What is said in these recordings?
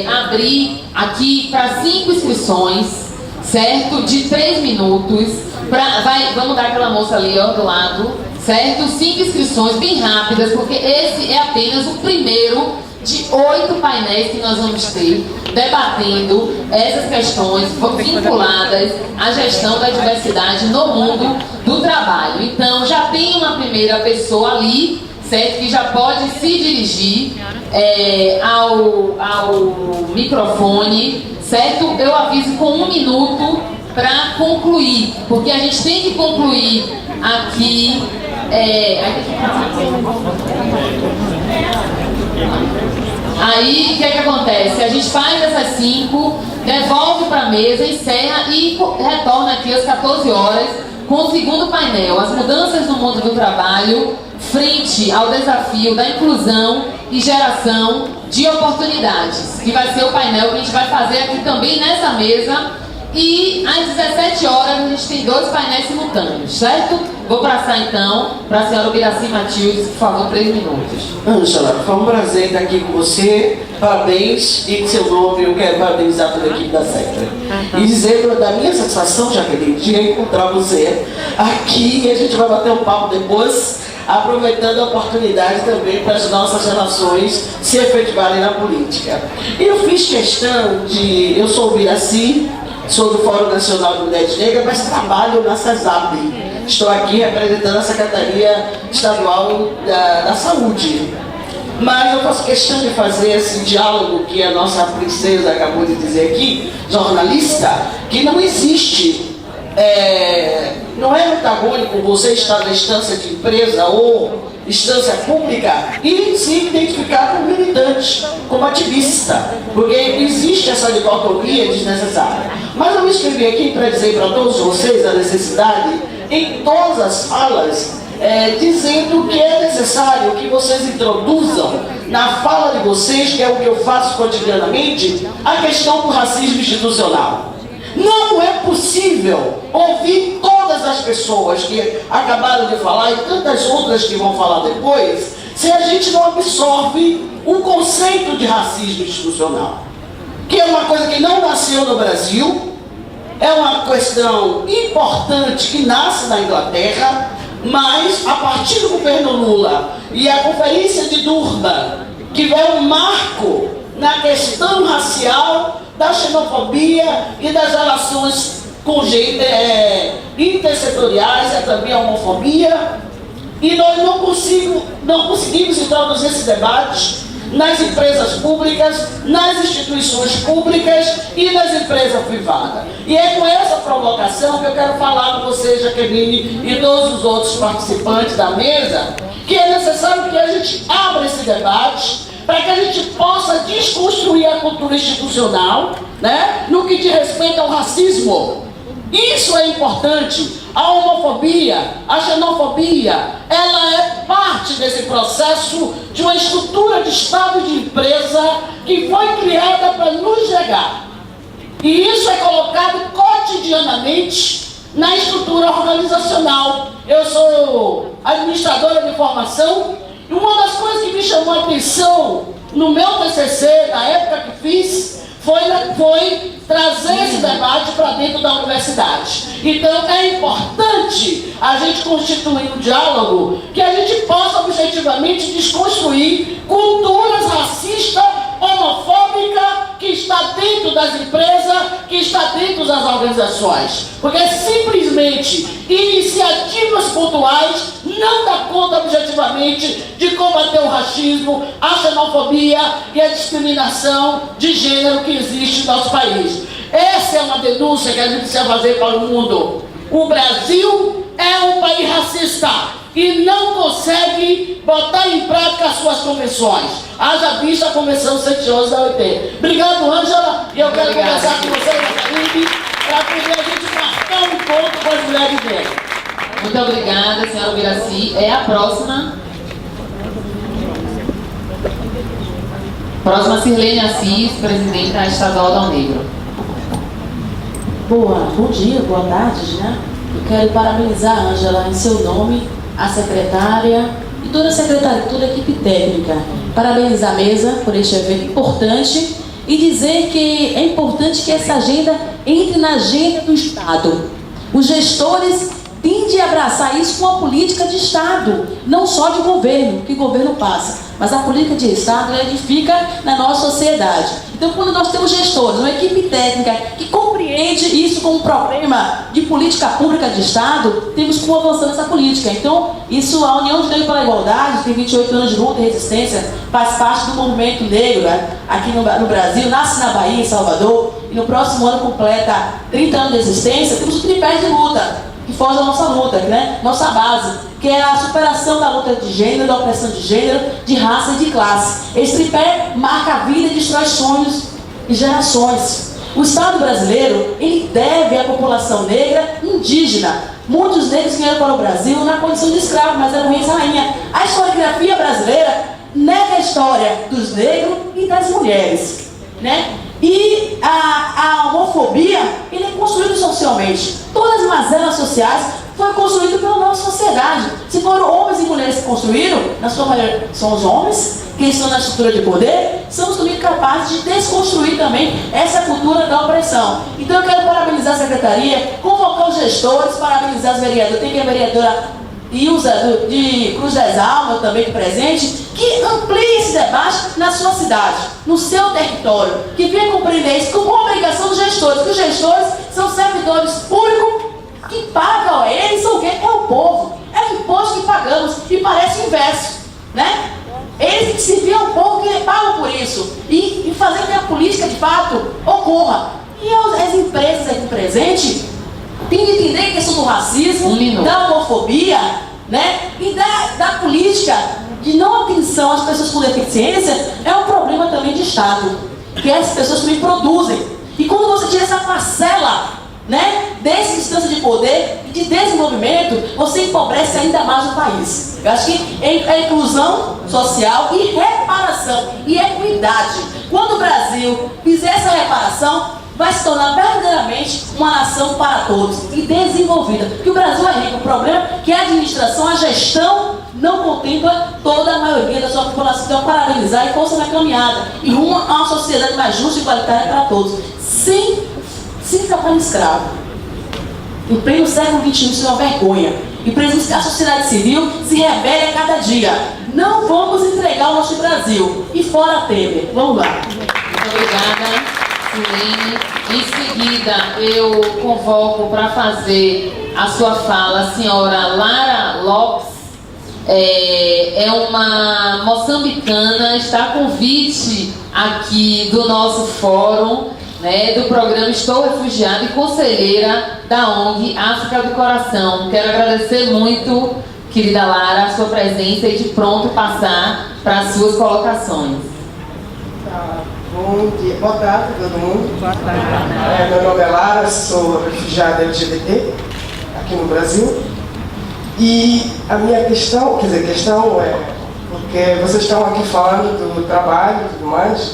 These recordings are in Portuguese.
abrir aqui para 5 inscrições, certo? De 3 minutos. Vamos dar aquela moça ali, ó, do lado, certo? 5 inscrições bem rápidas, porque esse é apenas o primeiro de 8 painéis que nós vamos ter, debatendo essas questões vinculadas à gestão da diversidade no mundo do trabalho. Então, já tem uma primeira pessoa ali, certo? Que já pode se dirigir ao microfone, certo? Eu aviso com 1 minuto para concluir, porque a gente tem que concluir aqui. Aí, o que é que acontece? A gente faz essas 5, devolve para a mesa, encerra e retorna aqui às 14 horas com o segundo painel, as mudanças no mundo do trabalho frente ao desafio da inclusão e geração de oportunidades, que vai ser o painel que a gente vai fazer aqui também nessa mesa. E às 17 horas a gente tem 2 painéis simultâneos, certo? Vou passar então para a senhora Ubiraci Matildes, por favor, 3 minutos. Ângela, foi um prazer estar aqui com você, parabéns, e em seu nome eu quero parabenizar toda a equipe da SECTRA. E dizer da minha satisfação, Jaqueline, de encontrar você aqui, e a gente vai bater um papo depois, aproveitando a oportunidade também para as nossas relações se efetivarem na política. Eu fiz questão de... Eu sou Ubiraci, sou do Fórum Nacional de Mulheres Negras, mas trabalho na CESAP. Estou aqui representando a Secretaria Estadual da Saúde. Mas eu faço questão de fazer esse diálogo que a nossa princesa acabou de dizer aqui, jornalista, que não existe. Não é antagônico você estar na instância de empresa ou instância pública e se identificar como militante, como ativista, porque existe essa dicotomia desnecessária. Mas eu me inscrevi aqui para dizer para todos vocês a necessidade, em todas as falas, dizendo que é necessário que vocês introduzam na fala de vocês, que é o que eu faço cotidianamente, a questão do racismo institucional. Não é possível ouvir todas as pessoas que acabaram de falar e tantas outras que vão falar depois, se a gente não absorve o conceito de racismo institucional, que é uma coisa que não nasceu no Brasil, é uma questão importante que nasce na Inglaterra, mas a partir do governo Lula e a Conferência de Durban, que vai um marco na questão racial, da xenofobia e das relações intersetoriais, é também a homofobia, e nós não conseguimos introduzir esse debate nas empresas públicas, nas instituições públicas e nas empresas privadas. E é com essa provocação que eu quero falar com você, Jaqueline, e todos os outros participantes da mesa, que é necessário que a gente abra esse debate, para que a gente possa desconstruir a cultura institucional, né, no que diz respeito ao racismo. Isso é importante. A homofobia, a xenofobia, ela é parte desse processo de uma estrutura de Estado e de empresa que foi criada para nos negar. E isso é colocado cotidianamente na estrutura organizacional. Eu sou administradora de formação. E uma das coisas que me chamou a atenção no meu TCC, na época que fiz, foi trazer esse debate para dentro da universidade. Então é importante a gente constituir um diálogo que a gente possa objetivamente desconstruir culturas racistas, homofóbicas, que está dentro das empresas, que está dentro das organizações. Porque simplesmente iniciativas pontuais não dá conta objetivamente de combater o racismo, a xenofobia e a discriminação de gênero que existe no nosso país. Essa é uma denúncia que a gente precisa fazer para o mundo. O Brasil é um país racista e não consegue botar em prática as suas convenções. Haja vista a Convenção 111 da OIT. Obrigado, Ângela, e eu quero conversar com você, Jaqueline, para poder a gente marcar um encontro com as mulheres negras. Muito obrigada, senhora Ubiraci. É a próxima. Próxima, Sirlene Assis, presidenta estadual da Unegro. Bom dia, boa tarde, né? Eu quero parabenizar a Ângela em seu nome, a secretária e toda a secretaria, toda a equipe técnica. Parabenizar a mesa por este evento importante e dizer que é importante que essa agenda entre na agenda do Estado. Os gestores tendem a abraçar isso com a política de Estado, não só de governo, que o governo passa, mas a política de Estado edifica na nossa sociedade. Então, quando nós temos gestores, uma equipe técnica que compreende isso como um problema de política pública de Estado, temos como avançar nessa política. Então, isso, a União de Negros pela Igualdade, tem 28 anos de luta e resistência, faz parte do movimento negro, né, aqui no Brasil, nasce na Bahia, em Salvador, e no próximo ano completa 30 anos de existência. Temos o tripé de luta, que foge da nossa luta, né? Nossa base, que é a superação da luta de gênero, da opressão de gênero, de raça e de classe. Esse tripé marca a vida e destrói sonhos e gerações. O Estado brasileiro, ele deve à população negra indígena. Muitos negros vieram para o Brasil na condição de escravo, mas eram reis e rainha. A historiografia brasileira nega a história dos negros e das mulheres, né? E a homofobia, ele é construído socialmente. Todas as mazelas sociais foram construídas pela nossa sociedade. Se foram homens e mulheres que construíram, na sua maioria são os homens, que estão na estrutura de poder, somos também capazes de desconstruir também essa cultura da opressão. Então eu quero parabenizar a Secretaria, convocar os gestores, parabenizar os vereadores. Tem que a vereadora Ilza de Cruz das Almas, também presente, que amplie esse debate na sua cidade, no seu território, que venha compreender isso como uma obrigação dos gestores, porque os gestores são servidores públicos que pagam, eles são o quê? É o povo, é o imposto que pagamos, e parece o inverso, né? Eles que se viam o povo que pagam por isso, e fazer com que a política de fato ocorra. E as empresas aqui presentes tem que entender a questão do racismo, da homofobia, né? E da política de não atenção às pessoas com deficiência é um problema também de Estado, que as pessoas também produzem. E quando você tira essa parcela, né, dessa instância de poder e de desenvolvimento, você empobrece ainda mais o país. Eu acho que é inclusão social e reparação e equidade. Quando o Brasil fizer essa reparação, vai se tornar verdadeiramente uma nação para todos e desenvolvida. Porque o Brasil é rico. O problema é que a administração, a gestão, não contempla toda a maioria da sua população. Então, parabenizar e força na caminhada. E rumo a uma sociedade mais justa e igualitária para todos. Sem trabalho escravo. Em pleno século XXI, isso é uma vergonha. E precisamos que a sociedade civil se rebele a cada dia. Não vamos entregar o nosso Brasil. E fora Temer. Vamos lá. Muito obrigada. Em seguida, eu convoco para fazer a sua fala a senhora Lara Lopes, é uma moçambicana, está a convite aqui do nosso fórum, né, do programa Estou Refugiada e conselheira da ONG África do Coração. Quero agradecer muito, querida Lara, a sua presença e de pronto passar para as suas colocações. Bom dia, boa tarde a todo mundo. Boa tarde. Meu nome é Lara, sou refugiada LGBT aqui no Brasil. E a minha questão, questão é porque vocês estão aqui falando do trabalho e tudo mais,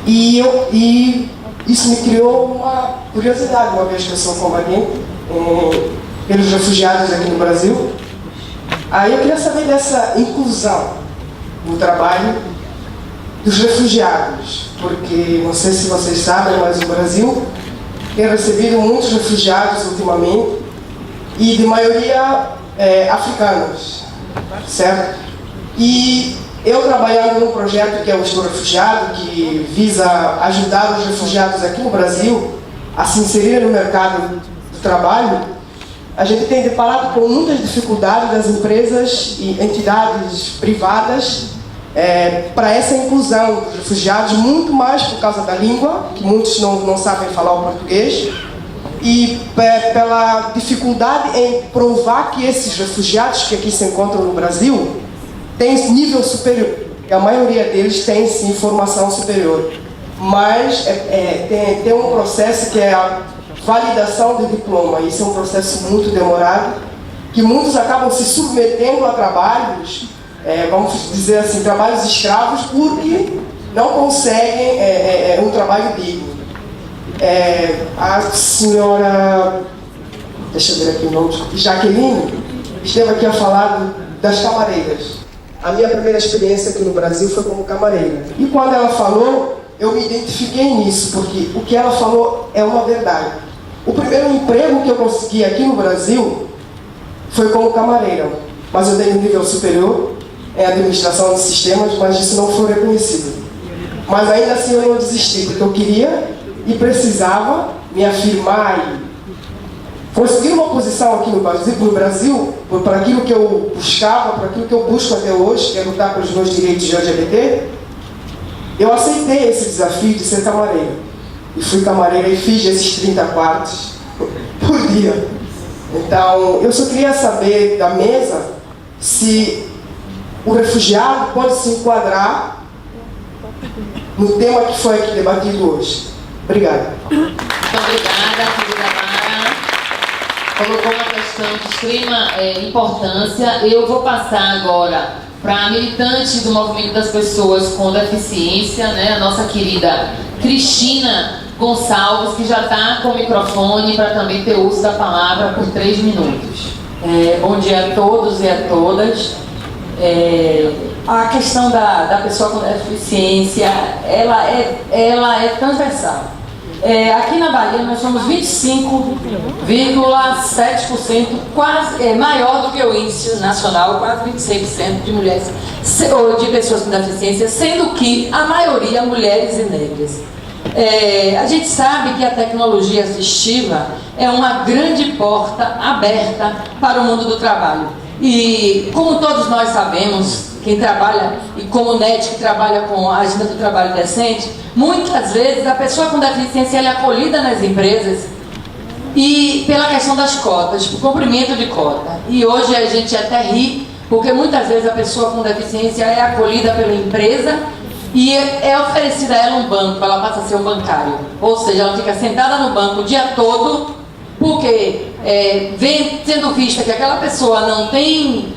e isso me criou uma curiosidade, uma vez que eu sou combatente pelos refugiados aqui no Brasil. Aí eu queria saber dessa inclusão no trabalho dos refugiados, porque não sei se vocês sabem, mas o Brasil tem recebido muitos refugiados ultimamente e de maioria africanos, certo? E eu trabalhando num projeto que é o Estou Refugiado, que visa ajudar os refugiados aqui no Brasil a se inserir no mercado do trabalho, a gente tem deparado com muitas dificuldades das empresas e entidades privadas para essa inclusão dos refugiados, muito mais por causa da língua, que muitos não sabem falar o português, e pela dificuldade em provar que esses refugiados que aqui se encontram no Brasil têm nível superior. A maioria deles tem sim formação superior, mas tem um processo que é a validação do diploma. Isso é um processo muito demorado, que muitos acabam se submetendo a trabalhos, vamos dizer assim, trabalhos escravos, porque não conseguem um trabalho digno. A senhora, deixa eu ver aqui o nome, Jaqueline, esteve aqui a falar das camareiras. A minha primeira experiência aqui no Brasil foi como camareira. E quando ela falou eu me identifiquei nisso, porque o que ela falou é uma verdade. O primeiro emprego que eu consegui aqui no Brasil foi como camareira, mas eu tenho um nível superior em administração de sistemas, mas isso não foi reconhecido. Mas ainda assim eu não desisti, porque eu queria e precisava me afirmar e conseguir uma posição aqui no Brasil para aquilo que eu buscava, para aquilo que eu busco até hoje, que é lutar pelos meus direitos de LGBT. Eu aceitei esse desafio de ser camareira. E fui camareira e fiz esses 30 quartos por dia. Então, eu só queria saber da mesa se o refugiado pode se enquadrar no tema que foi aqui debatido hoje. Obrigada. Muito obrigada, querida Mara. Colocou uma questão de extrema importância. Eu vou passar agora para a militante do Movimento das Pessoas com Deficiência, né, a nossa querida Cristina Gonçalves, que já está com o microfone para também ter uso da palavra por 3 minutos. Bom dia a todos e a todas. A questão da pessoa com deficiência, ela é transversal. Aqui na Bahia nós somos 25,7%, quase maior do que o índice nacional, quase 26% de mulheres ou de pessoas com deficiência, sendo que a maioria mulheres e negras. A gente sabe que a tecnologia assistiva é uma grande porta aberta para o mundo do trabalho. E como todos nós sabemos, quem trabalha, e como o NET que trabalha com a agenda do trabalho decente, muitas vezes a pessoa com deficiência ela é acolhida nas empresas e pela questão das cotas, o cumprimento de cota. E hoje a gente até ri, porque muitas vezes a pessoa com deficiência é acolhida pela empresa e é oferecida a ela um banco, ela passa a ser um bancário. Ou seja, ela fica sentada no banco o dia todo, porque vem sendo vista que aquela pessoa não tem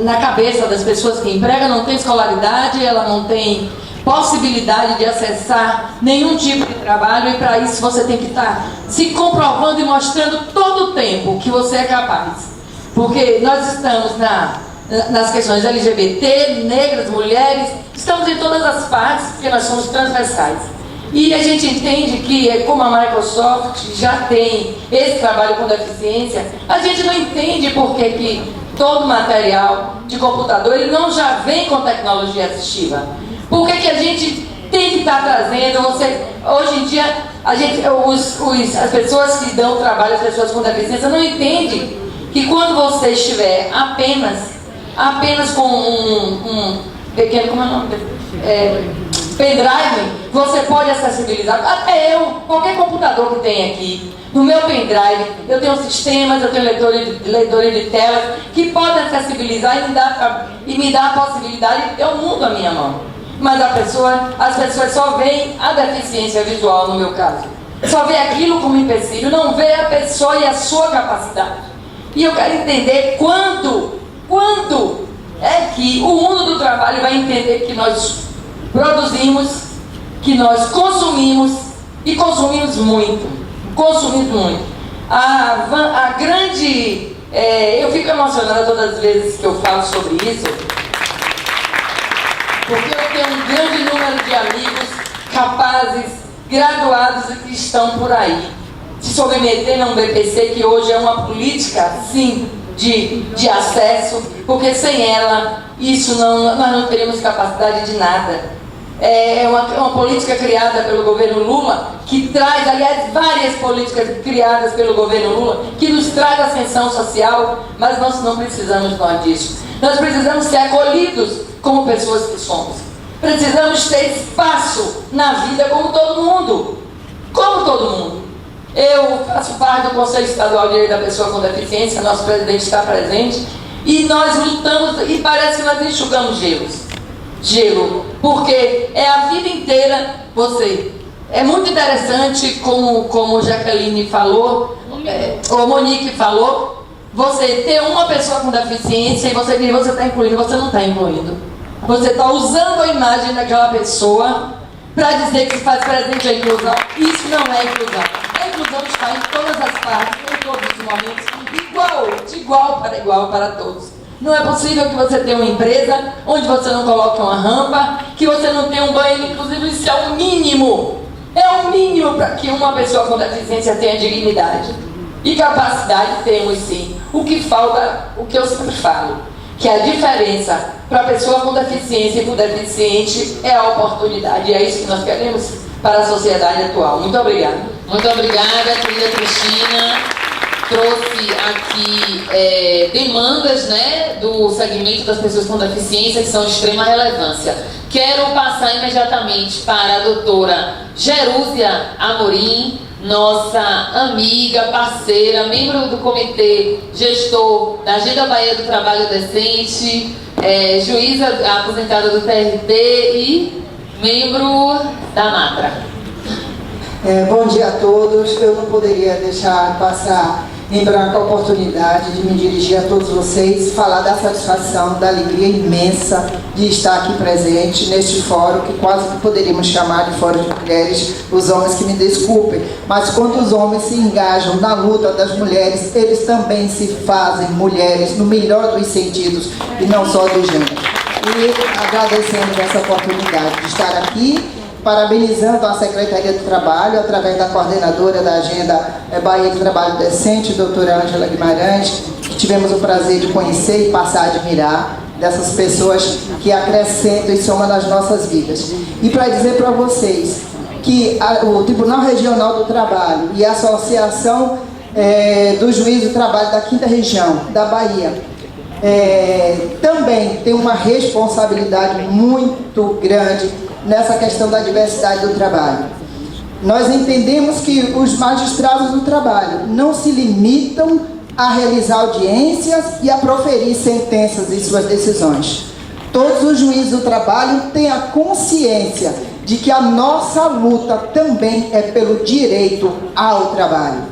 na cabeça das pessoas que empregam, não tem escolaridade, ela não tem possibilidade de acessar nenhum tipo de trabalho, e para isso você tem que estar se comprovando e mostrando todo o tempo que você é capaz. Porque nós estamos nas questões LGBT, negras, mulheres, estamos em todas as partes, porque nós somos transversais. E a gente entende que, como a Microsoft já tem esse trabalho com deficiência, a gente não entende por que todo material de computador ele não já vem com tecnologia assistiva. Por que a gente tem que estar trazendo? Hoje em dia, as pessoas que dão trabalho às pessoas com deficiência não entendem que quando você estiver apenas com um pequeno, como é o nome dele? Pendrive, você pode acessibilizar. Até qualquer computador que tem aqui, no meu pendrive, eu tenho sistemas, eu tenho leitores de telas que podem acessibilizar e me dar a possibilidade de ter o mundo à minha mão. Mas as pessoas só veem a deficiência visual, no meu caso. Só vê aquilo como empecilho, não vê a pessoa e a sua capacidade. E eu quero entender quando é que o mundo do trabalho vai entender que nós produzimos, que nós consumimos e consumimos muito. A grande... eu fico emocionada todas as vezes que eu falo sobre isso, porque eu tenho um grande número de amigos capazes, graduados e que estão por aí se submetendo a um BPC, que hoje é uma política, sim, de acesso, porque sem ela, nós não teríamos capacidade de nada. É uma política criada pelo governo Lula, que traz, aliás, várias políticas criadas pelo governo Lula, que nos traz ascensão social, mas nós não precisamos disso. Nós precisamos ser acolhidos como pessoas que somos. Precisamos ter espaço na vida como todo mundo. Como todo mundo. Eu faço parte do Conselho Estadual de Direito da Pessoa com Deficiência, nosso presidente está presente, e nós lutamos, e parece que nós enxugamos gelo, porque é a vida inteira É muito interessante, como Jaqueline falou, ou Monique falou, você ter uma pessoa com deficiência e você está incluindo, você não está incluindo. Você está usando a imagem daquela pessoa para dizer que faz presente a inclusão. Isso não é inclusão. A inclusão está em todas as partes, em todos os momentos, de igual para igual para todos. Não é possível que você tenha uma empresa onde você não coloque uma rampa, que você não tenha um banheiro, inclusive isso é o mínimo. É o mínimo para que uma pessoa com deficiência tenha dignidade. E capacidade temos sim. O que falta, o que eu sempre falo, que a diferença para a pessoa com deficiência e para o deficiente é a oportunidade. E é isso que nós queremos para a sociedade atual. Muito obrigada. Muito obrigada, querida Cristina. Trouxe aqui demandas, né, do segmento das pessoas com deficiência que são de extrema relevância. Quero passar imediatamente para a doutora Jerúsia Amorim, nossa amiga, parceira, membro do comitê gestor da Agenda Bahia do Trabalho Decente, juíza aposentada do TRT e membro da MATRA. Bom dia a todos. Eu não poderia deixar passar em branco a oportunidade de me dirigir a todos vocês, falar da satisfação, da alegria imensa de estar aqui presente neste fórum, que quase poderíamos chamar de fórum de mulheres, os homens que me desculpem, mas quando os homens se engajam na luta das mulheres, eles também se fazem mulheres no melhor dos sentidos e não só do gênero. E agradecendo essa oportunidade de estar aqui, parabenizando a Secretaria do Trabalho, através da coordenadora da Agenda Bahia do Trabalho Decente, doutora Ângela Guimarães, que tivemos o prazer de conhecer e passar a admirar, dessas pessoas que acrescentam e somam nas nossas vidas. E para dizer para vocês que o Tribunal Regional do Trabalho e a Associação do Juiz do Trabalho da 5ª Região da Bahia também tem uma responsabilidade muito grande nessa questão da diversidade do trabalho. Nós entendemos que os magistrados do trabalho não se limitam a realizar audiências e a proferir sentenças em suas decisões. Todos os juízes do trabalho têm a consciência de que a nossa luta também é pelo direito ao trabalho.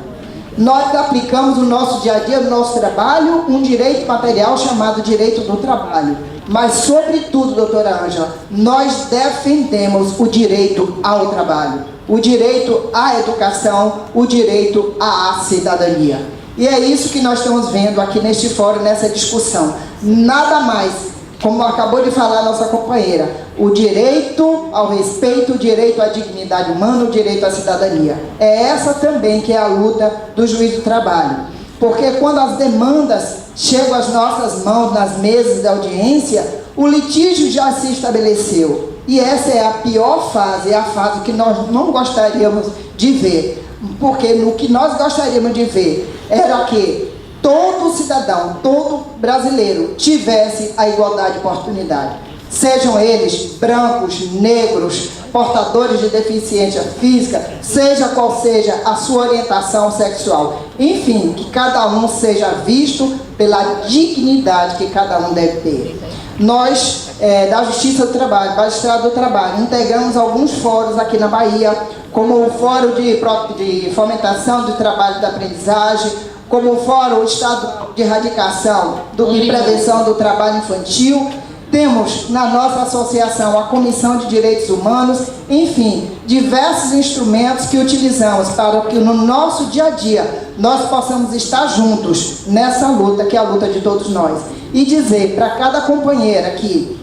Nós aplicamos no nosso dia a dia, no nosso trabalho, um direito material chamado direito do trabalho. Mas, sobretudo, doutora Ângela, nós defendemos o direito ao trabalho, o direito à educação, o direito à cidadania. E é isso que nós estamos vendo aqui neste fórum, nessa discussão. Nada mais, como acabou de falar a nossa companheira, o direito ao respeito, o direito à dignidade humana, o direito à cidadania. É essa também que é a luta do juiz do trabalho. Porque quando as demandas chegam às nossas mãos nas mesas de audiência, o litígio já se estabeleceu. E essa é a pior fase, é a fase que nós não gostaríamos de ver. Porque no que nós gostaríamos de ver era que todo cidadão, todo brasileiro tivesse a igualdade de oportunidade. Sejam eles brancos, negros, portadores de deficiência física, seja qual seja a sua orientação sexual. Enfim, que cada um seja visto pela dignidade que cada um deve ter. Nós, da Justiça do Trabalho, Magistrado do Trabalho, integramos alguns fóruns aqui na Bahia, como o Fórum de Fomentação do Trabalho e da Aprendizagem, como o Fórum Estadual de Erradicação e Prevenção do Trabalho Infantil. Temos na nossa associação a Comissão de Direitos Humanos, enfim, diversos instrumentos que utilizamos para que no nosso dia a dia nós possamos estar juntos nessa luta, que é a luta de todos nós. E dizer para cada companheira aqui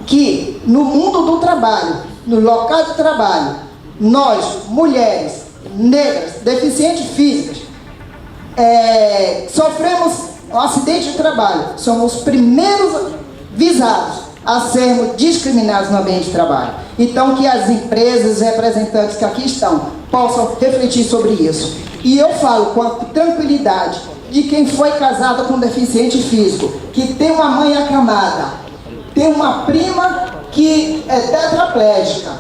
que no mundo do trabalho, no local de trabalho, nós, mulheres, negras, deficientes físicas, sofremos um acidente de trabalho, somos os primeiros visados a sermos discriminados no ambiente de trabalho. Então, que as empresas, os representantes que aqui estão, possam refletir sobre isso. E eu falo com a tranquilidade de quem foi casada com deficiente físico, que tem uma mãe acamada, tem uma prima que é tetraplégica,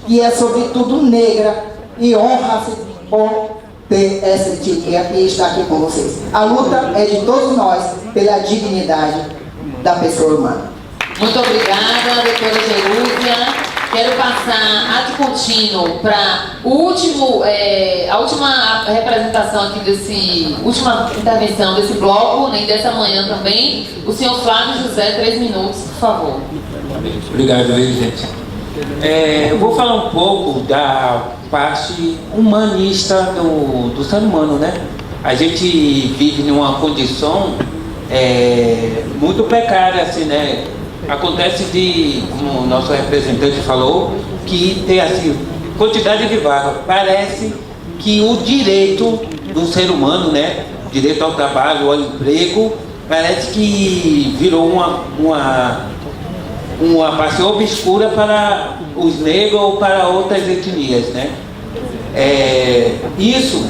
e é sobretudo negra, e honra-se por ter essa etnia e estar aqui com vocês. A luta é de todos nós pela dignidade da pessoa humana. Muito obrigada, doutora Jerúsia. Quero passar ad contínuo para a última representação aqui última intervenção desse bloco, nem dessa manhã também, o senhor Flávio José, 3 minutos, por favor. Obrigado aí, gente. Eu vou falar um pouco da parte humanista do ser humano, né? A gente vive numa condição muito precária, assim, né? Acontece como o nosso representante falou, que tem assim, quantidade de vagas. Parece que o direito do ser humano, né? Direito ao trabalho, ao emprego, parece que virou uma parte obscura para os negros ou para outras etnias, né? Isso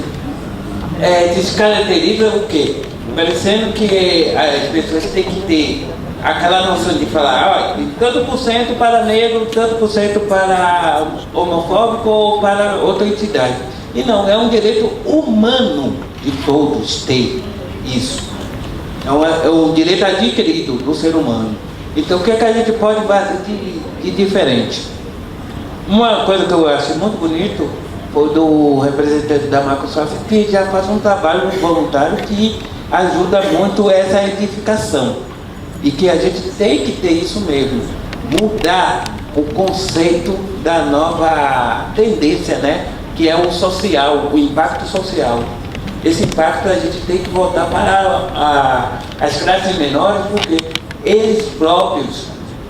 descaracteriza o quê? Parecendo que as pessoas têm que ter aquela noção de falar, tanto por cento para negro, tanto por cento para homofóbico ou para outra entidade. E não, é um direito humano de todos ter isso. É um direito adquirido do ser humano. Então, o que é que a gente pode fazer de diferente? Uma coisa que eu acho muito bonito foi do representante da Microsoft, que já faz um trabalho voluntário que ajuda muito essa edificação. E que a gente tem que ter isso mesmo, mudar o conceito da nova tendência, né? Que é o social, o impacto social. Esse impacto a gente tem que voltar para as classes menores, porque eles próprios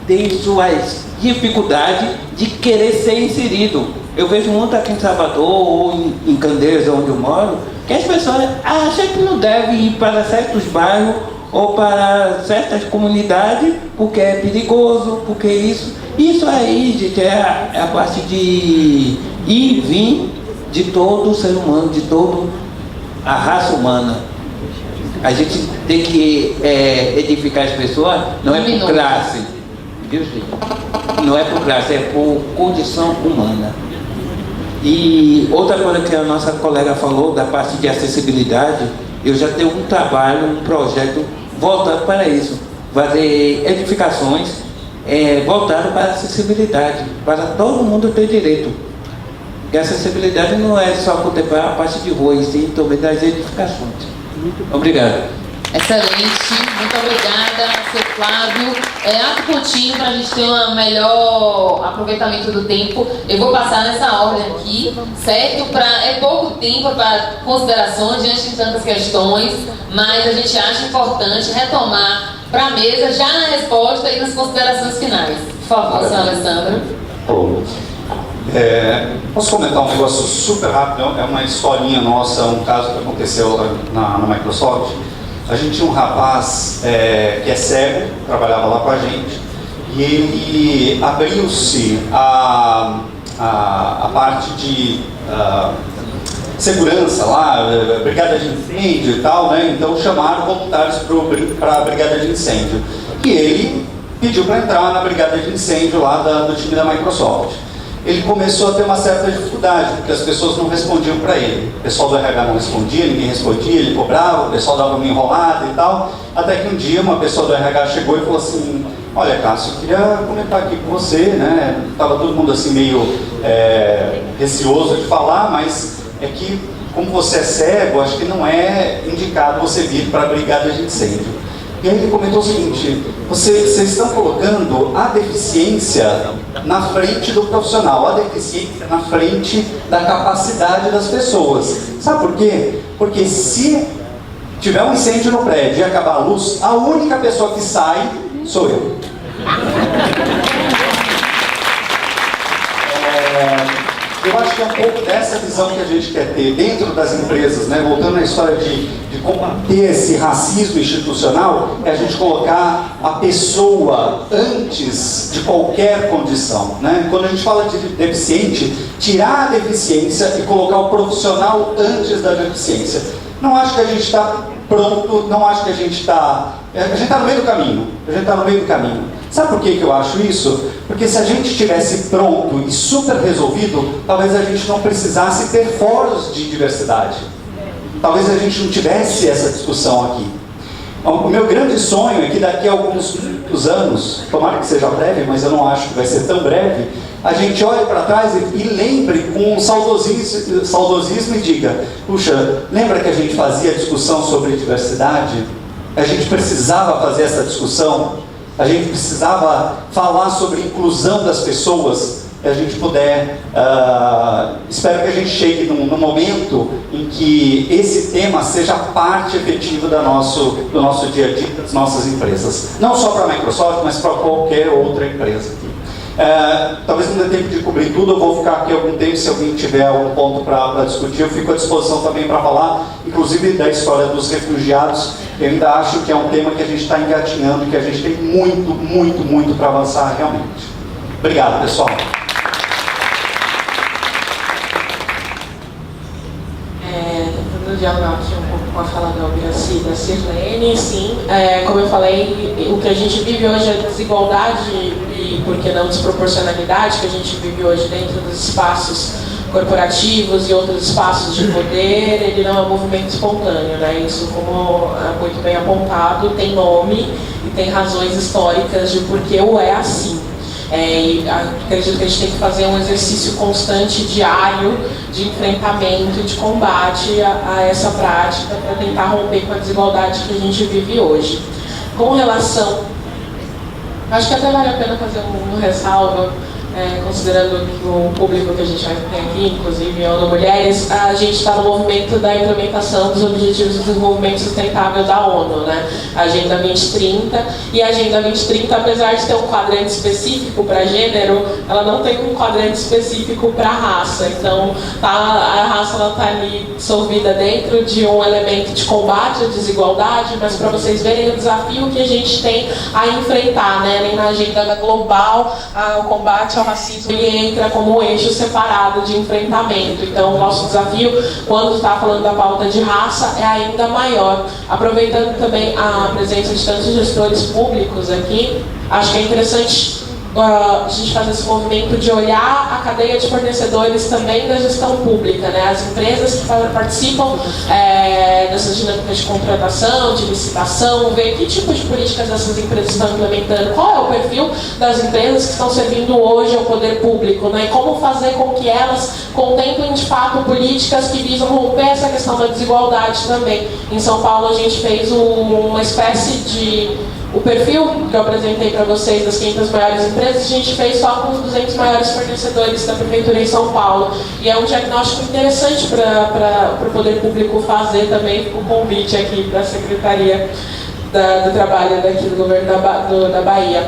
têm suas dificuldades de querer ser inserido. Eu vejo muito aqui em Salvador ou em Candeias, onde eu moro, que as pessoas acham que não devem ir para certos bairros ou para certas comunidades porque é perigoso, porque isso aí, gente, é a parte de ir e vir de todo o ser humano, de toda a raça humana. A gente tem que edificar as pessoas, não é por classe, viu, gente? Não é por classe, é por condição humana. E outra coisa que a nossa colega falou da parte de acessibilidade, eu já tenho um trabalho, um projeto voltado para isso, fazer edificações voltadas para a acessibilidade, para todo mundo ter direito. Porque a acessibilidade não é só contemplar a parte de rua, e sim também das edificações. Obrigado. Excelente, muito obrigada, seu Flávio. Ato contínuo para a gente ter um melhor aproveitamento do tempo. Eu vou passar nessa ordem aqui, certo? É pouco tempo para considerações diante de tantas questões, mas a gente acha importante retomar para a mesa já na resposta e nas considerações finais. Por favor, senhora Alessandra. Posso comentar um negócio super rápido? É uma historinha nossa, um caso que aconteceu na Microsoft. A gente tinha um rapaz que é cego, trabalhava lá com a gente, e ele abriu-se a parte de segurança lá, brigada de incêndio e tal, né? Então chamaram voluntários para a brigada de incêndio. E ele pediu para entrar na brigada de incêndio lá do time da Microsoft. Ele começou a ter uma certa dificuldade, porque as pessoas não respondiam para ele. O pessoal do RH não respondia, ninguém respondia, ele cobrava, o pessoal dava uma enrolada e tal. Até que um dia uma pessoa do RH chegou e falou assim: olha, Cássio, eu queria comentar aqui com você, né? Tava todo mundo assim meio receoso de falar, mas é que como você é cego, acho que não é indicado você vir para a brigada de incêndio. E aí ele comentou o seguinte: vocês estão colocando a deficiência na frente do profissional, a deficiência na frente da capacidade das pessoas. Sabe por quê? Porque se tiver um incêndio no prédio e acabar a luz, a única pessoa que sai sou eu. Eu acho que é um pouco dessa visão que a gente quer ter dentro das empresas, né? Voltando à história de combater esse racismo institucional, é a gente colocar a pessoa antes de qualquer condição, né? Quando a gente fala de deficiente, tirar a deficiência e colocar o profissional antes da deficiência. Não acho que a gente está pronto, não acho que a gente está no meio do caminho, Sabe por que eu acho isso? Porque se a gente estivesse pronto e super resolvido, talvez a gente não precisasse ter fóruns de diversidade. Talvez a gente não tivesse essa discussão aqui. O meu grande sonho é que daqui a alguns anos, tomara que seja breve, mas eu não acho que vai ser tão breve, a gente olhe para trás e lembre com um saudosismo e diga: puxa, lembra que a gente fazia discussão sobre diversidade? A gente precisava fazer essa discussão? A gente precisava falar sobre inclusão das pessoas, que a gente puder, espero que a gente chegue num momento em que esse tema seja parte efetiva do nosso dia a dia, das nossas empresas. Não só para a Microsoft, mas para qualquer outra empresa aqui. Talvez não dê tempo de cobrir tudo, eu vou ficar aqui algum tempo, se alguém tiver algum ponto para discutir, eu fico à disposição também para falar, inclusive da história dos refugiados. Eu ainda acho que é um tema que a gente está engatinhando, que a gente tem muito para avançar realmente. Obrigado, pessoal. Tentando dialogar aqui um pouco com a fala da Albiraci e da Sirlene, sim, como eu falei, o que a gente vive hoje é desigualdade e, por que não, desproporcionalidade que a gente vive hoje dentro dos espaços corporativos e outros espaços de poder, ele não é um movimento espontâneo, né? Isso, como é muito bem apontado, tem nome e tem razões históricas de por que o é assim. E acredito que a gente tem que fazer um exercício constante, diário, de enfrentamento e de combate a essa prática para tentar romper com a desigualdade que a gente vive hoje. Com relação, acho que até vale a pena fazer um ressalva, considerando que o público que a gente vai ter aqui, inclusive ONU Mulheres, a gente está no movimento da implementação dos Objetivos de Desenvolvimento Sustentável da ONU, né? A Agenda 2030, e a Agenda 2030, apesar de ter um quadrante específico para gênero, ela não tem um quadrante específico para raça. Então, a raça está ali dissolvida dentro de um elemento de combate à desigualdade, mas para vocês verem o desafio que a gente tem a enfrentar, né? Nem na agenda global, o combate ao racismo ele entra como um eixo separado de enfrentamento. Então, o nosso desafio, quando está falando da pauta de raça, é ainda maior. Aproveitando também a presença de tantos gestores públicos aqui, acho que é interessante a gente fazer esse movimento de olhar a cadeia de fornecedores também da gestão pública, né? As empresas que participam dessas dinâmicas de contratação, de licitação, ver que tipo de políticas essas empresas estão implementando, qual é o perfil das empresas que estão servindo hoje ao poder público, né? E como fazer com que elas contemplem de fato políticas que visam romper essa questão da desigualdade também. Em São Paulo a gente fez uma espécie de... O perfil que eu apresentei para vocês das 500 maiores empresas, a gente fez só com os 200 maiores fornecedores da Prefeitura em São Paulo. E é um diagnóstico interessante para o poder público fazer também, o convite aqui para a Secretaria do Trabalho daqui do Governo da Bahia.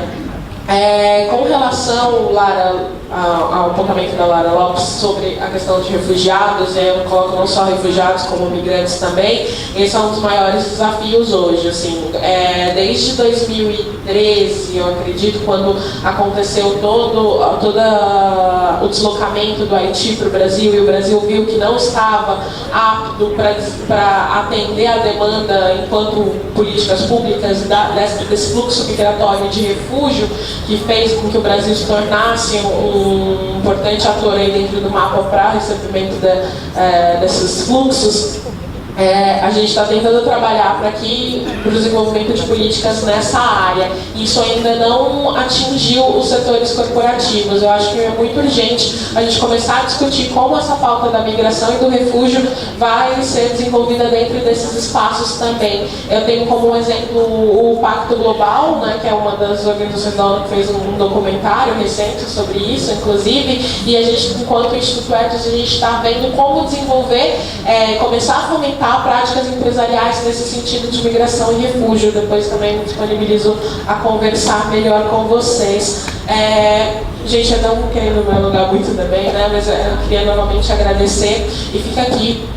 Com relação, Lara, ao apontamento da Lara Lopes sobre a questão de refugiados, eu coloco não só refugiados como migrantes também, esse é um dos maiores desafios hoje, assim, desde 2013, eu acredito, quando aconteceu todo o deslocamento do Haiti para o Brasil, e o Brasil viu que não estava apto para atender a demanda enquanto políticas públicas desse fluxo migratório de refúgio, que fez com que o Brasil se tornasse um importante ator aí dentro do mapa para recebimento desses fluxos. A gente está tentando trabalhar para o desenvolvimento de políticas nessa área. Isso ainda não atingiu os setores corporativos. Eu acho que é muito urgente a gente começar a discutir como essa pauta da migração e do refúgio vai ser desenvolvida dentro desses espaços também. Eu tenho como exemplo o Pacto Global, né, que é uma das organizações da ONU que fez um documentário recente sobre isso, inclusive, e a gente, enquanto Instituto Etos, a gente está vendo como desenvolver, começar a fomentar práticas empresariais nesse sentido de migração e refúgio. Depois também me disponibilizo a conversar melhor com vocês. Gente, eu não querendo me alongar muito também, né? Mas eu queria novamente agradecer e fica aqui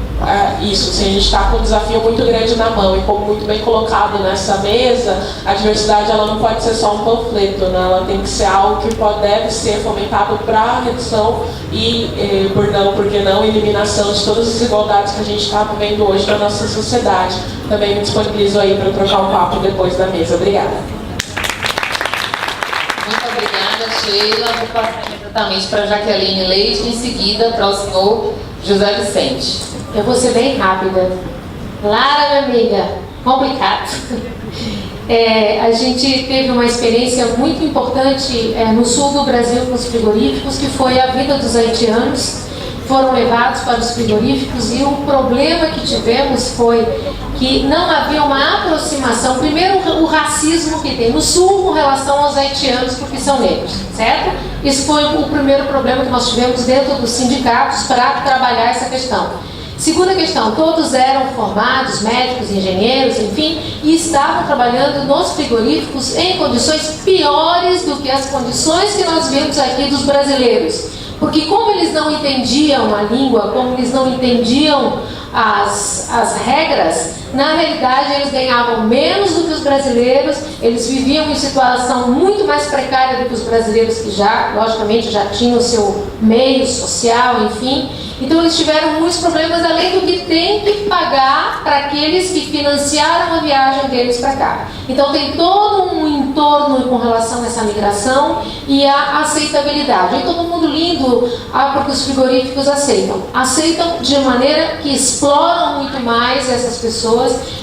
isso, assim, a gente está com um desafio muito grande na mão e, como muito bem colocado nessa mesa, a diversidade ela não pode ser só um panfleto, né? Ela tem que ser algo que deve ser fomentado para a redução e, por que não, eliminação de todas as desigualdades que a gente está vivendo hoje na nossa sociedade. Também me disponibilizo aí para trocar um papo depois da mesa. Obrigada. Muito obrigada, Sheila. Vou passar imediatamente para a Jaqueline Leite, em seguida para o senhor José Vicente. Eu vou ser bem rápida. Lara, minha amiga, complicado. A gente teve uma experiência muito importante no sul do Brasil com os frigoríficos, que foi a vida dos haitianos. Foram levados para os frigoríficos e o problema que tivemos foi que não havia uma aproximação, primeiro o racismo que tem no Sul com relação aos haitianos porque são negros, certo? Esse foi o primeiro problema que nós tivemos dentro dos sindicatos para trabalhar essa questão. Segunda questão, todos eram formados, médicos, engenheiros, enfim, e estavam trabalhando nos frigoríficos em condições piores do que as condições que nós vimos aqui dos brasileiros. Porque como eles não entendiam a língua, como eles não entendiam as regras, na realidade eles ganhavam menos do que os brasileiros, eles viviam em situação muito mais precária do que os brasileiros que já, logicamente, já tinham o seu meio social, enfim. Então eles tiveram muitos problemas, além do que tem que pagar para aqueles que financiaram a viagem deles para cá. Então tem todo um entorno com relação a essa migração e a aceitabilidade. E todo mundo lindo, porque os frigoríficos aceitam. Aceitam de maneira que exploram muito mais essas pessoas,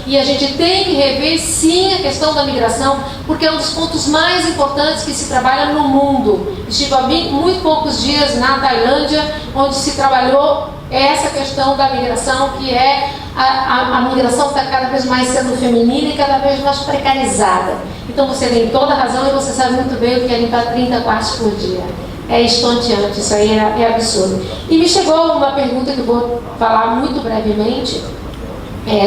e a gente tem que rever sim a questão da migração, porque é um dos pontos mais importantes que se trabalha no mundo. Estive há muito poucos dias na Tailândia, onde se trabalhou essa questão da migração, que é a migração está cada vez mais sendo feminina e cada vez mais precarizada. Então você tem toda a razão e você sabe muito bem o que é limpar 30 quartos por dia. É estonteante, isso aí é absurdo. E me chegou uma pergunta que eu vou falar muito brevemente,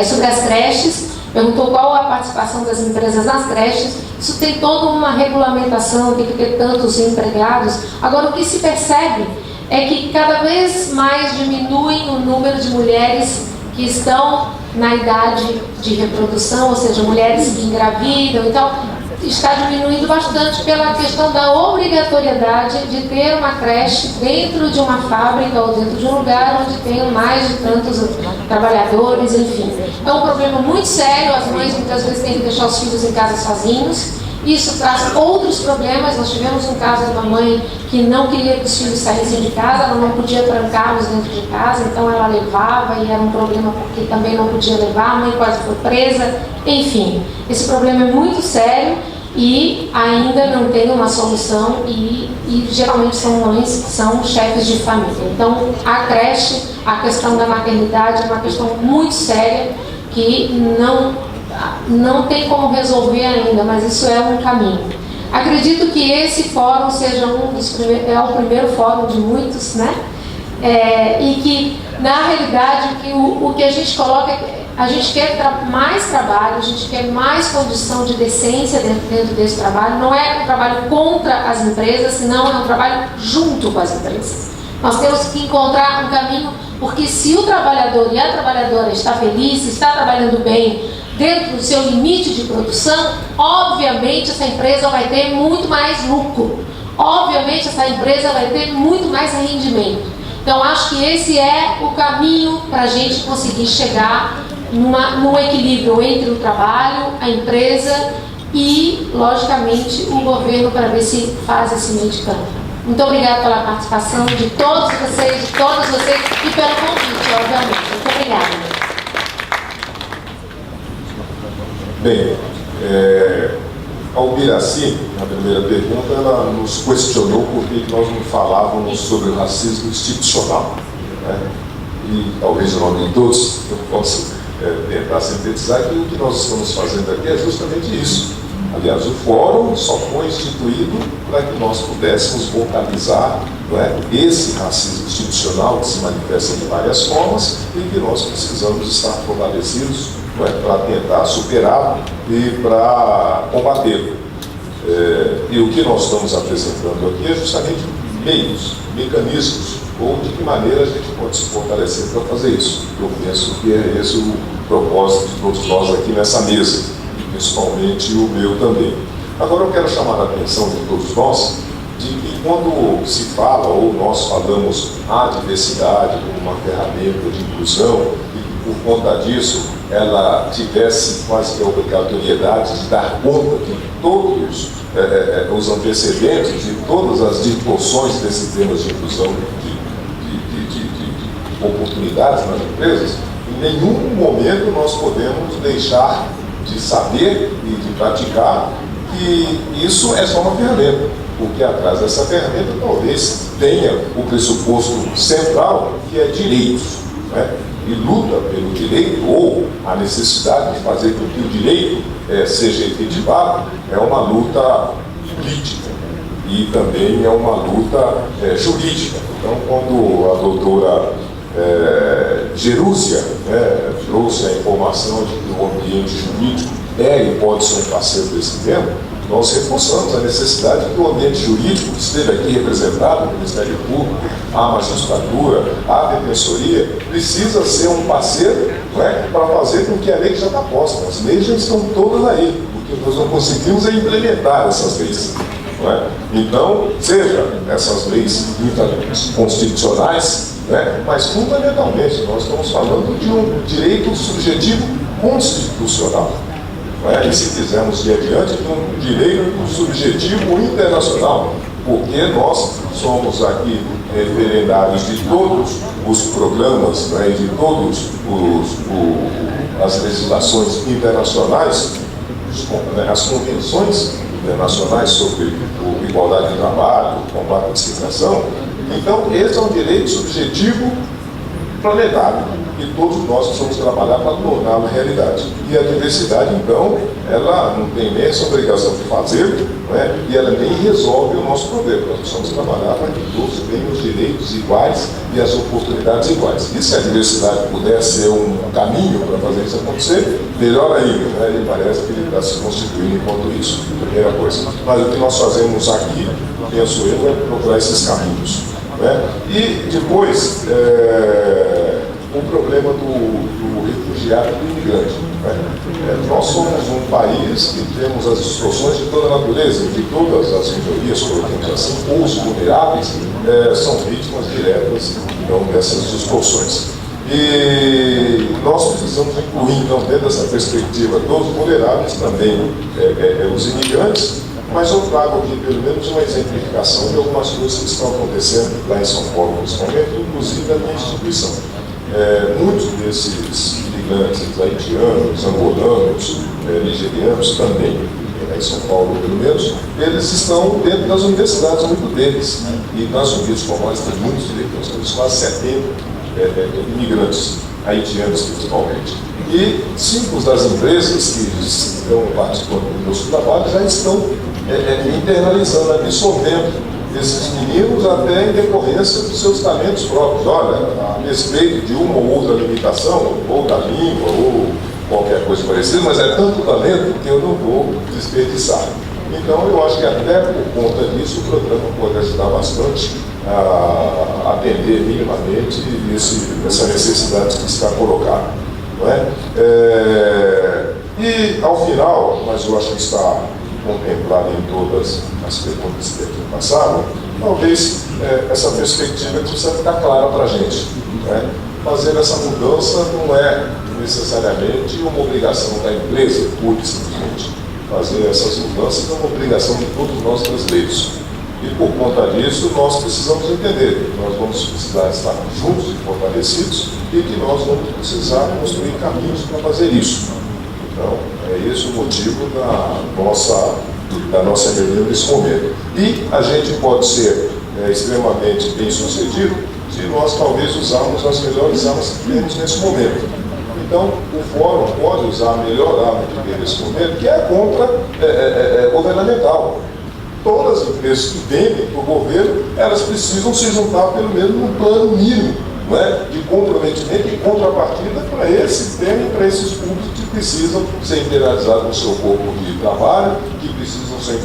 sobre as creches. Perguntou qual a participação das empresas nas creches. Isso tem toda uma regulamentação, tem que ter tantos empregados. Agora, o que se percebe é que cada vez mais diminui o número de mulheres que estão na idade de reprodução, ou seja, mulheres que engravidam e tal, está diminuindo bastante pela questão da obrigatoriedade de ter uma creche dentro de uma fábrica ou dentro de um lugar onde tenham mais de tantos trabalhadores, enfim. É um problema muito sério, as mães muitas vezes têm que deixar os filhos em casa sozinhos. Isso traz outros problemas. Nós tivemos um caso de uma mãe que não queria que os filhos saíssem de casa, ela não podia trancá-los dentro de casa, então ela levava e era um problema porque também não podia levar, a mãe quase foi presa. Enfim, esse problema é muito sério e ainda não tem uma solução e geralmente são mães que são chefes de família. Então a creche, a questão da maternidade é uma questão muito séria que não tem como resolver ainda, mas isso é um caminho. Acredito que esse fórum seja o primeiro fórum de muitos, né? E que, na realidade, o que a gente coloca, a gente quer mais trabalho, a gente quer mais condição de decência dentro desse trabalho. Não é um trabalho contra as empresas, senão é um trabalho junto com as empresas. Nós temos que encontrar um caminho, porque se o trabalhador e a trabalhadora está feliz, está trabalhando bem, dentro do seu limite de produção, obviamente essa empresa vai ter muito mais lucro. Obviamente essa empresa vai ter muito mais rendimento. Então acho que esse é o caminho para a gente conseguir chegar num equilíbrio entre o trabalho, a empresa e, logicamente, o governo, para ver se faz esse meio de campo. Muito obrigada pela participação de todos vocês, de todas vocês e pelo convite, obviamente. Muito obrigada. Bem, a Ubiraci, na primeira pergunta, ela nos questionou por que nós não falávamos sobre o racismo institucional, né? E talvez o nome de todos eu possa tentar sintetizar que o que nós estamos fazendo aqui é justamente isso. Aliás, o fórum só foi instituído para que nós pudéssemos vocalizar, não é, esse racismo institucional que se manifesta de várias formas e que nós precisamos estar fortalecidos, não é, para tentar superá-lo e para combatê-lo. E o que nós estamos apresentando aqui é justamente meios, mecanismos, ou de que maneira a gente pode se fortalecer para fazer isso. Eu penso que é esse o propósito de todos nós aqui nessa mesa, principalmente o meu também. Agora eu quero chamar a atenção de todos nós de que quando se fala, ou nós falamos a diversidade como uma ferramenta de inclusão, e que por conta disso ela tivesse quase que a obrigatoriedade de dar conta de todos os antecedentes, de todas as distorções desses temas de inclusão, de oportunidades nas empresas, em nenhum momento nós podemos deixar de saber e de praticar que isso é só uma ferramenta, porque atrás dessa ferramenta talvez tenha o pressuposto central, que é direitos, né? e luta pelo direito, ou a necessidade de fazer com que o direito seja efetivado, é uma luta política e também é uma luta jurídica. Então, quando a doutora Gerúzia trouxe a informação de que o ambiente jurídico e pode ser um parceiro desse tema, nós reforçamos a necessidade de que o ambiente jurídico, que esteve aqui representado, o Ministério Público, a magistratura, a defensoria, precisa ser um parceiro para fazer com que a lei já está posta. As leis já estão todas aí. O que nós não conseguimos é implementar essas leis. Então, seja essas leis constitucionais, mas fundamentalmente nós estamos falando de um direito subjetivo constitucional. E se quisermos ir adiante, de um direito subjetivo internacional, porque nós somos aqui referendários de todos os programas e de todas as legislações internacionais, as convenções internacionais sobre igualdade de trabalho, combate à discriminação. Então, esse é um direito subjetivo planetário, e todos nós precisamos trabalhar para torná-lo realidade. E a diversidade, então, ela não tem nem essa obrigação de fazer, e ela nem resolve o nosso problema. Nós precisamos trabalhar para que todos tenham os direitos iguais e as oportunidades iguais. E se a diversidade puder ser um caminho para fazer isso acontecer, melhor ainda. E parece que ele está se constituindo enquanto isso, primeira coisa. Mas o que nós fazemos aqui, penso eu, é procurar esses caminhos. E depois, o problema do refugiado e do imigrante. Nós somos um país que temos as distorções de toda a natureza, de todas as minorias, colocamos assim, ou os vulneráveis são vítimas diretas então, dessas distorções. E nós precisamos incluir, então, dentro dessa perspectiva dos vulneráveis, também os imigrantes, mas eu trago aqui pelo menos uma exemplificação de algumas coisas que estão acontecendo lá em São Paulo nesse momento, inclusive da minha instituição. Muitos desses imigrantes haitianos, angolanos, nigerianos também, em São Paulo pelo menos, eles estão dentro das universidades, muito deles. E nas universidades formais tem muitos direitos, nós temos quase 70 imigrantes haitianos principalmente. E 5 das empresas que estão participando do nosso trabalho já estão internalizando, absorvendo esses meninos até em decorrência dos seus talentos próprios. Olha, a respeito de uma ou outra limitação, ou da língua, ou qualquer coisa parecida, mas é tanto talento que eu não vou desperdiçar. Então, eu acho que até por conta disso, o programa pode ajudar bastante a atender minimamente essa necessidade que está colocada. E, ao final, mas eu acho que está contemplado em todas as perguntas que aqui passaram, talvez essa perspectiva precisa ficar clara para a gente. Fazer essa mudança não é necessariamente uma obrigação da empresa, pura e simplesmente. Fazer essas mudanças é uma obrigação de todos nós brasileiros. E por conta disso, nós precisamos entender que nós vamos precisar estar juntos e fortalecidos e que nós vamos precisar construir caminhos para fazer isso. Então, é esse o motivo da nossa reunião nesse momento. E a gente pode ser extremamente bem sucedido se nós talvez usarmos as melhores armas que temos nesse momento. Então, o fórum pode usar a melhor arma que tem nesse momento, que é a compra governamental. Todas as empresas que vendem para o governo, elas precisam se juntar pelo menos num plano mínimo, de comprometimento e contrapartida para esse tema e para esses públicos que precisam ser integralizados no seu corpo de trabalho, que precisam ser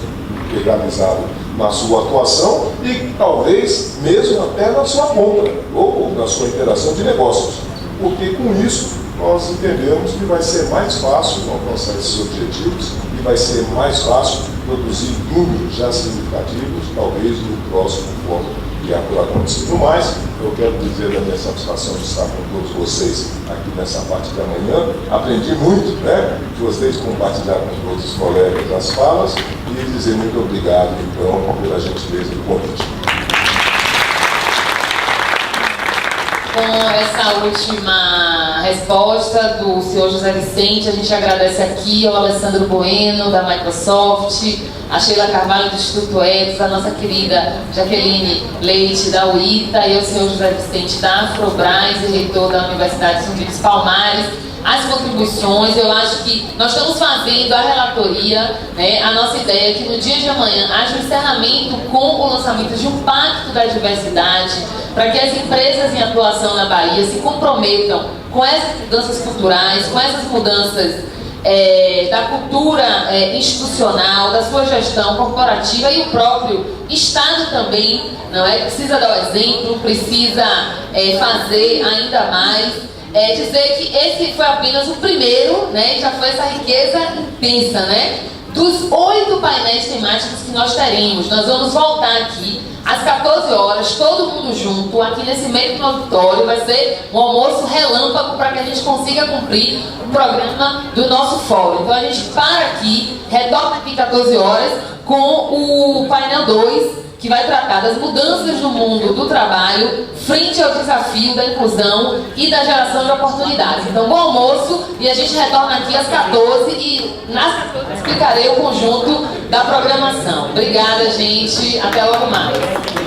integralizados na sua atuação e talvez mesmo até na sua compra ou na sua interação de negócios. Porque com isso nós entendemos que vai ser mais fácil alcançar esses objetivos e vai ser mais fácil produzir números já significativos, talvez no próximo fórum que é por acontecer. No mais, eu quero dizer da minha satisfação de estar com todos vocês aqui nessa parte da manhã. Aprendi muito, Gostei de compartilhar com todos os colegas as falas e dizer muito obrigado, então, pela gentileza do convite. com essa última resposta do senhor José Vicente. A gente agradece aqui ao Alessandro Bueno, da Microsoft, a Sheila Carvalho, do Instituto Etos, a nossa querida Jaqueline Leite, da UITA, e ao senhor José Vicente, da Afrobras, e reitor da Universidade de São Luís Palmares, as contribuições. Eu acho que nós estamos fazendo a relatoria, né? A nossa ideia é que no dia de amanhã haja um encerramento com o lançamento de um pacto da diversidade, para que as empresas em atuação na Bahia se comprometam com essas mudanças culturais, com essas mudanças da cultura institucional, da sua gestão corporativa, e o próprio Estado também, não é? Precisa dar o exemplo, precisa fazer ainda mais. Dizer que esse foi apenas o primeiro, né? Já foi essa riqueza intensa, né? Dos 8 painéis temáticos que nós teremos. Nós vamos voltar aqui às 14 horas, todo mundo junto, aqui nesse mesmo auditório. Vai ser um almoço relâmpago para que a gente consiga cumprir o programa do nosso fórum. Então a gente para aqui, retorna aqui 14 horas com o painel 2, que vai tratar das mudanças no mundo do trabalho frente ao desafio da inclusão e da geração de oportunidades. Então, bom almoço, e a gente retorna aqui às 14 e nas 14 explicarei o conjunto da programação. Obrigada, gente. Até logo mais.